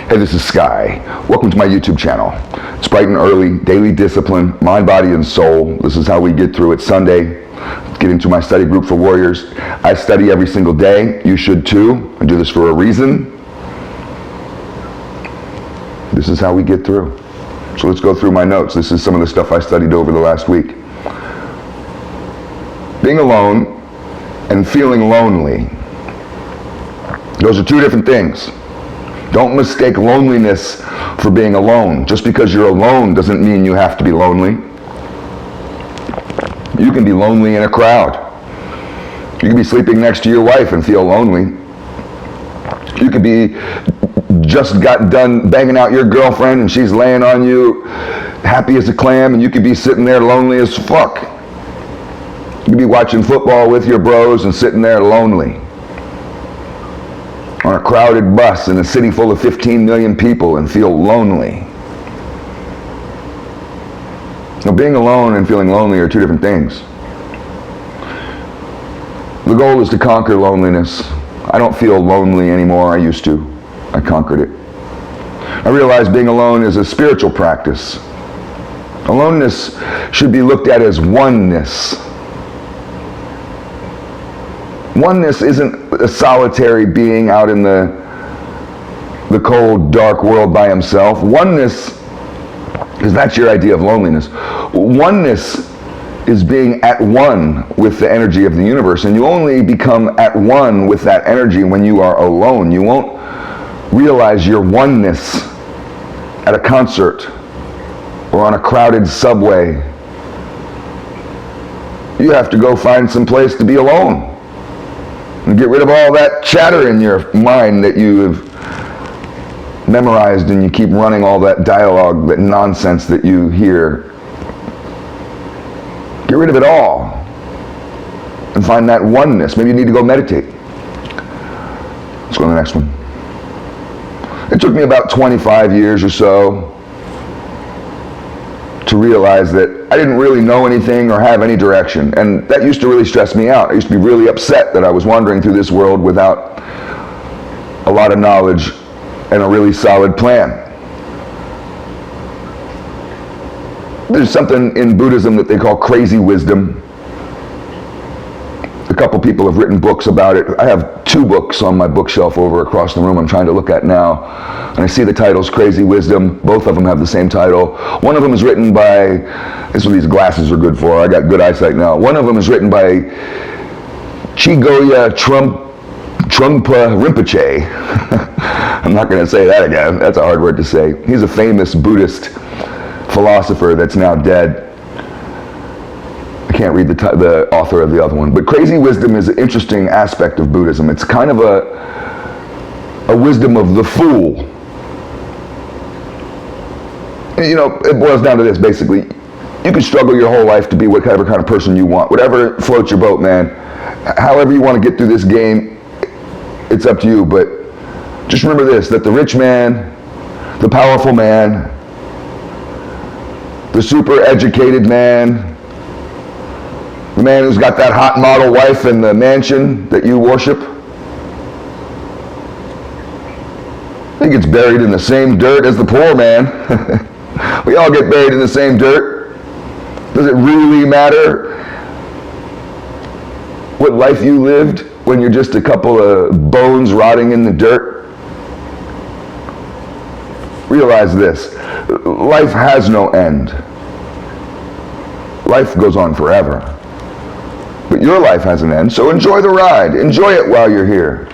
Hey, this is Sky. Welcome to my YouTube channel. It's bright and early, daily discipline, mind, body, and soul. This is how we get through it. Sunday, get into my study group for warriors. I study every single day. You should too. I do this for a reason. This is how we get through. So let's go through my notes. This is some of the stuff I studied over the last week. Being alone and feeling lonely. Those are two different things. Don't mistake loneliness for being alone. Just because you're alone doesn't mean you have to be lonely. You can be lonely in a crowd. You can be sleeping next to your wife and feel lonely. You could be just got done banging out your girlfriend and she's laying on you happy as a clam, and you could be sitting there lonely as fuck. You could be watching football with your bros and sitting there lonely on a crowded bus in a city full of 15 million people and feel lonely. Now, being alone and feeling lonely are two different things. The goal is to conquer loneliness. I don't feel lonely anymore. I used to. I conquered it. I realize being alone is a spiritual practice. Aloneness should be looked at as oneness. Oneness isn't a solitary being out in the cold, dark world by himself. Oneness, because that's your idea of loneliness. Oneness is being at one with the energy of the universe, and you only become at one with that energy when you are alone. You won't realize your oneness at a concert or on a crowded subway. You have to go find some place to be alone and get rid of all that chatter in your mind that you have memorized, and you keep running all that dialogue, that nonsense that you hear. Get rid of it all and find that oneness. Maybe you need to go meditate. Let's go to the next one. It took me about 25 years or so to realize that I didn't really know anything or have any direction, and that used to really stress me out. I used to be really upset that I was wandering through this world without a lot of knowledge and a really solid plan. There's something in Buddhism that they call crazy wisdom. A couple people have written books about it. I have 2 books on my bookshelf over across the room I'm trying to look at now, and I see the titles Crazy Wisdom. Both of them have the same title. One of them is written by, this is what these glasses are good for, I got good eyesight now. One of them is written by Chigoya Trungpa Rinpoche. I'm not going to say that again, that's a hard word to say. He's a famous Buddhist philosopher that's now dead. I can't read the author of the other one. But crazy wisdom is an interesting aspect of Buddhism. It's kind of a wisdom of the fool. You know, it boils down to this, basically. You can struggle your whole life to be whatever kind of person you want. Whatever floats your boat, man. However you want to get through this game, it's up to you. But just remember this, that the rich man, the powerful man, the super educated man, the man who's got that hot model wife in the mansion that you worship, he gets buried in the same dirt as the poor man. We all get buried in the same dirt. Does it really matter what life you lived when you're just a couple of bones rotting in the dirt? Realize this, life has no end. Life goes on forever. But your life has an end, so enjoy the ride. Enjoy it while you're here.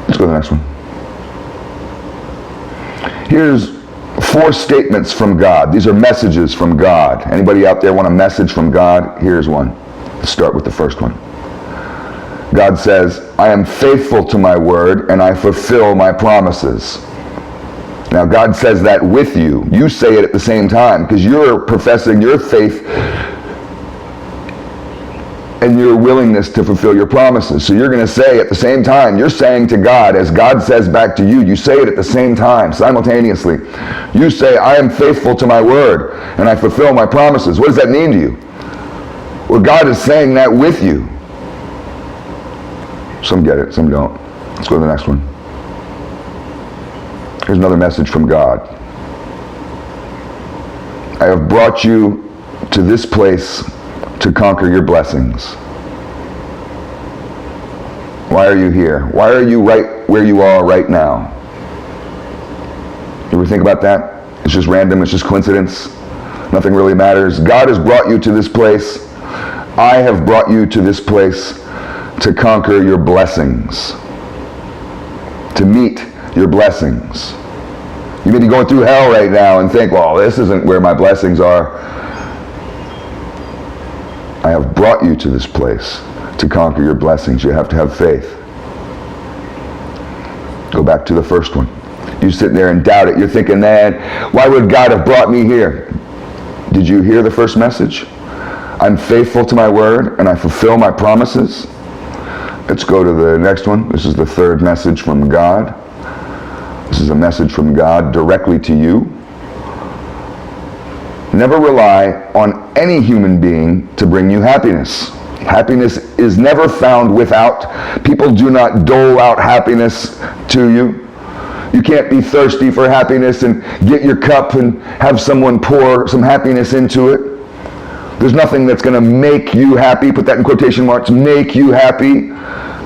Let's go to the next one. Here's 4 statements from God. These are messages from God. Anybody out there want a message from God? Here's one. Let's start with the first one. God says, I am faithful to my word and I fulfill my promises. Now, God says that with you. You say it at the same time because you're professing your faith and your willingness to fulfill your promises. So you're going to say at the same time, you're saying to God, as God says back to you, you say it at the same time, simultaneously. You say, I am faithful to my word and I fulfill my promises. What does that mean to you? Well, God is saying that with you. Some get it, some don't. Let's go to the next one. Here's another message from God. I have brought you to this place to conquer your blessings. Why are you here? Why are you right where you are right now? You ever think about that? It's just random, it's just coincidence. Nothing really matters. God has brought you to this place. I have brought you to this place to conquer your blessings. To meet your blessings. You may be going through hell right now and think, well, this isn't where my blessings are. I have brought you to this place to conquer your blessings. You have to have faith. Go back to the first one. You sit there and doubt it. You're thinking, man, why would God have brought me here? Did you hear the first message? I'm faithful to my word and I fulfill my promises. Let's go to the next one. This is the third message from God. This is a message from God directly to you. Never rely on any human being to bring you happiness. Happiness is never found without. People do not dole out happiness to you. You can't be thirsty for happiness and get your cup and have someone pour some happiness into it. There's nothing that's going to make you happy. Put that in quotation marks. Make you happy.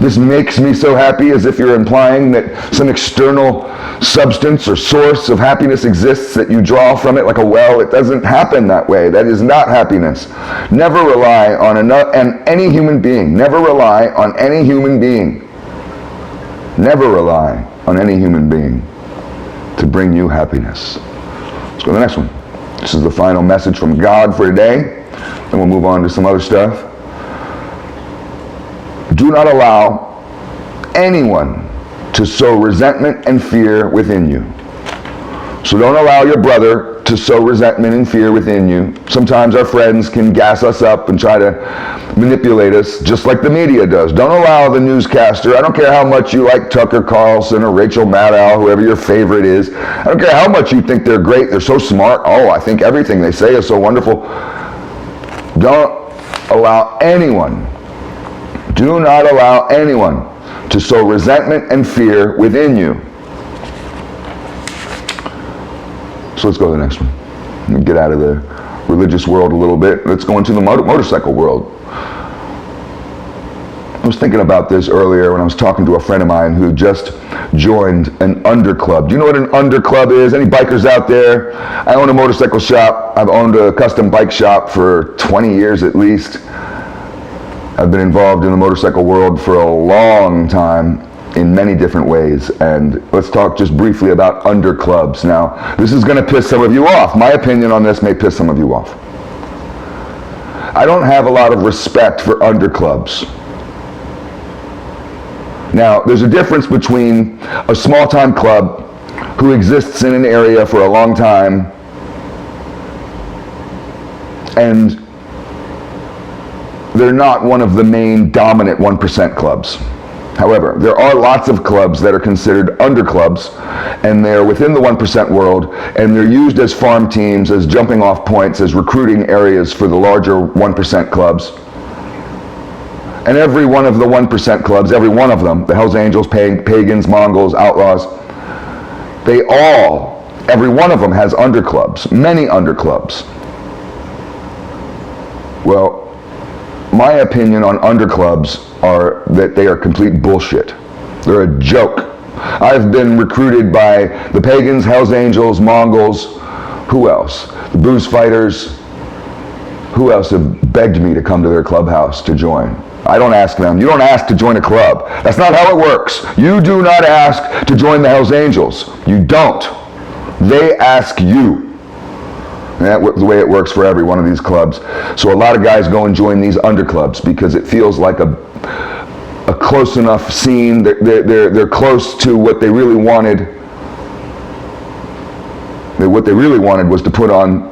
This makes me so happy, as if you're implying that some external substance or source of happiness exists that you draw from it like a well. It doesn't happen that way. That is not happiness. Never rely on any human being. Never rely on any human being. Never rely on any human being to bring you happiness. Let's go to the next one. This is the final message from God for today. Then we'll move on to some other stuff. Do not allow anyone to sow resentment and fear within you. So don't allow your brother to sow resentment and fear within you. Sometimes our friends can gas us up and try to manipulate us, just like the media does. Don't allow the newscaster, I don't care how much you like Tucker Carlson or Rachel Maddow, whoever your favorite is. I don't care how much you think they're great, they're so smart. Oh, I think everything they say is so wonderful. Don't allow anyone, do not allow anyone to sow resentment and fear within you. So let's go to the next one. Let me get out of the religious world a little bit. Let's go into the motorcycle world. I was thinking about this earlier when I was talking to a friend of mine who just joined an under club. Do you know what an under club is? Any bikers out there? I own a motorcycle shop. I've owned a custom bike shop for 20 years at least. I've been involved in the motorcycle world for a long time in many different ways, and let's talk just briefly about under clubs. Now, this is going to piss some of you off. My opinion on this may piss some of you off. I don't have a lot of respect for under clubs. Now, there's a difference between a small-time club who exists in an area for a long time and they're not one of the main dominant 1% clubs. However, there are lots of clubs that are considered under clubs, and they're within the 1% world, and they're used as farm teams, as jumping off points, as recruiting areas for the larger 1% clubs. And every one of the 1% clubs, every one of them, the Hells Angels, Pagans, Mongols, Outlaws, every one of them has under clubs, many under clubs. Well, my opinion on under clubs are that they are complete bullshit. They're a joke. I've been recruited by the Pagans, Hells Angels, Mongols, who else? The Booze Fighters. Who else have begged me to come to their clubhouse to join? I don't ask them. You don't ask to join a club. That's not how it works. You do not ask to join the Hells Angels. You don't. They ask you. And that's the way it works for every one of these clubs. So a lot of guys go and join these under clubs because it feels like a close enough scene. They're close to what they really wanted. What they really wanted was to put on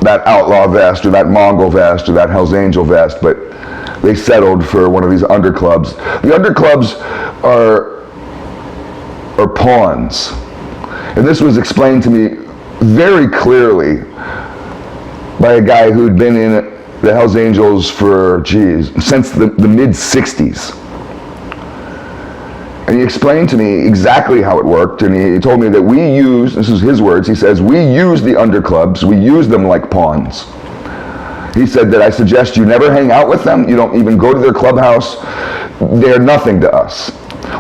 that outlaw vest or that Mongol vest or that Hells Angel vest, but they settled for one of these under clubs. The under clubs are pawns. And this was explained to me very clearly by a guy who'd been in the Hells Angels for, since the mid-60s. And he explained to me exactly how it worked, and he told me that we use, this is his words, he says, we use the underclubs, we use them like pawns. He said that I suggest you never hang out with them, you don't even go to their clubhouse, they're nothing to us.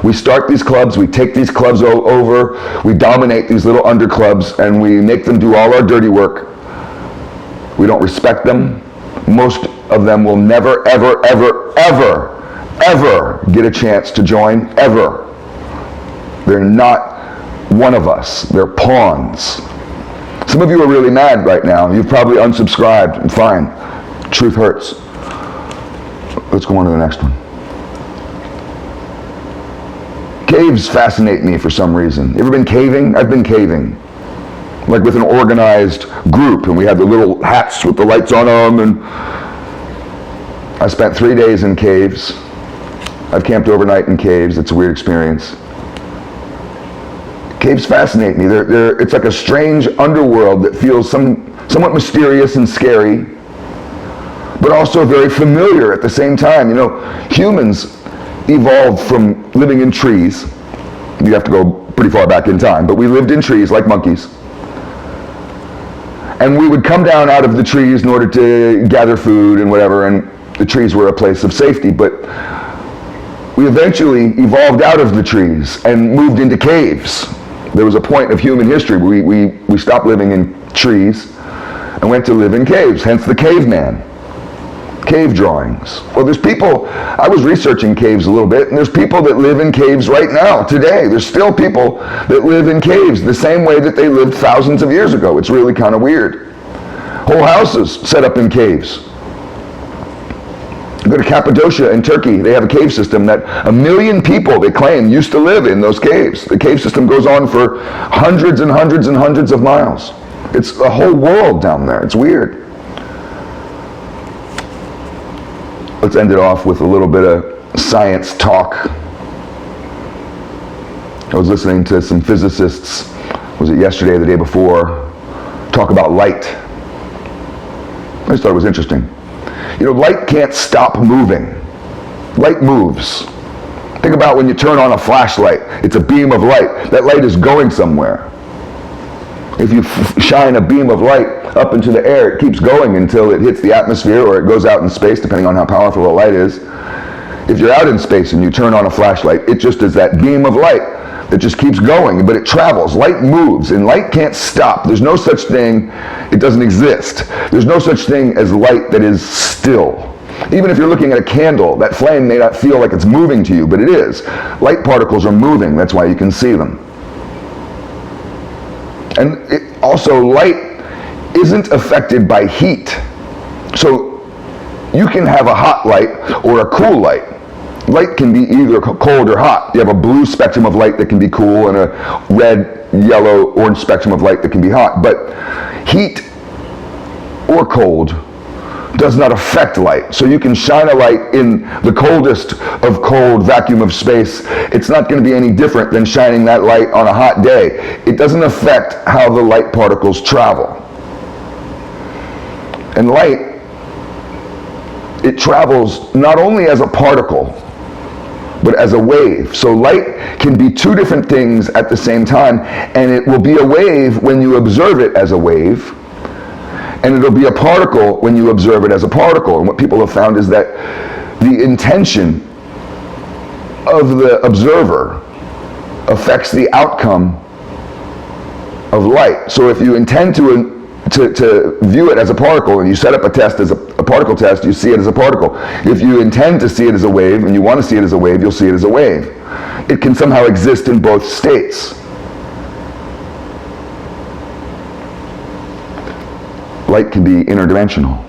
We start these clubs, we take these clubs over, we dominate these little underclubs, and we make them do all our dirty work. We don't respect them. Most of them will never, ever, ever, ever, ever get a chance to join, ever. They're not one of us. They're pawns. Some of you are really mad right now. You've probably unsubscribed, and fine. Truth hurts. Let's go on to the next one. Caves fascinate me for some reason. You ever been caving? I've been caving. Like with an organized group, and we had the little hats with the lights on them, and I spent 3 days in caves. I've camped overnight in caves. It's a weird experience. Caves fascinate me. It's like a strange underworld that feels somewhat mysterious and scary, but also very familiar at the same time. You know, humans evolved from living in trees. You have to go pretty far back in time, but we lived in trees like monkeys. And we would come down out of the trees in order to gather food and whatever, and the trees were a place of safety. But we eventually evolved out of the trees and moved into caves. There was a point of human history where we stopped living in trees and went to live in caves, hence the caveman. Cave drawings. Well, there's people, I was researching caves a little bit, and there's people that live in caves right now, today. There's still people that live in caves the same way that they lived thousands of years ago. It's really kind of weird. Whole houses set up in caves. Go to Cappadocia in Turkey, they have a cave system that 1 million people, they claim, used to live in those caves. The cave system goes on for hundreds and hundreds and hundreds of miles. It's a whole world down there. It's weird. Let's end it off with a little bit of science talk. I was listening to some physicists, was it yesterday or the day before, talk about light. I just thought it was interesting. You know, light can't stop moving. Light moves. Think about when you turn on a flashlight. It's a beam of light. That light is going somewhere. If you shine a beam of light up into the air, it keeps going until it hits the atmosphere or it goes out in space, depending on how powerful the light is. If you're out in space and you turn on a flashlight, it just is that beam of light that just keeps going, but it travels. Light moves, and light can't stop. There's no such thing, it doesn't exist. There's no such thing as light that is still. Even if you're looking at a candle, that flame may not feel like it's moving to you, but it is. Light particles are moving, that's why you can see them. And also, light isn't affected by heat. So you can have a hot light or a cool light. Light can be either cold or hot. You have a blue spectrum of light that can be cool and a red, yellow, orange spectrum of light that can be hot. But heat or cold does not affect light. So you can shine a light in the coldest of cold vacuum of space. It's not going to be any different than shining that light on a hot day. It doesn't affect how the light particles travel. And light, it travels not only as a particle, but as a wave. So light can be two different things at the same time, and it will be a wave when you observe it as a wave, and it'll be a particle when you observe it as a particle. And what people have found is that the intention of the observer affects the outcome of light. So if you intend to view it as a particle and you set up a test as a particle test, you see it as a particle. If you intend to see it as a wave and you want to see it as a wave, you'll see it as a wave. It can somehow exist in both states. Light can be interdimensional.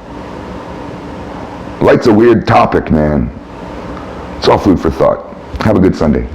Light's a weird topic, man. It's all food for thought. Have a good Sunday.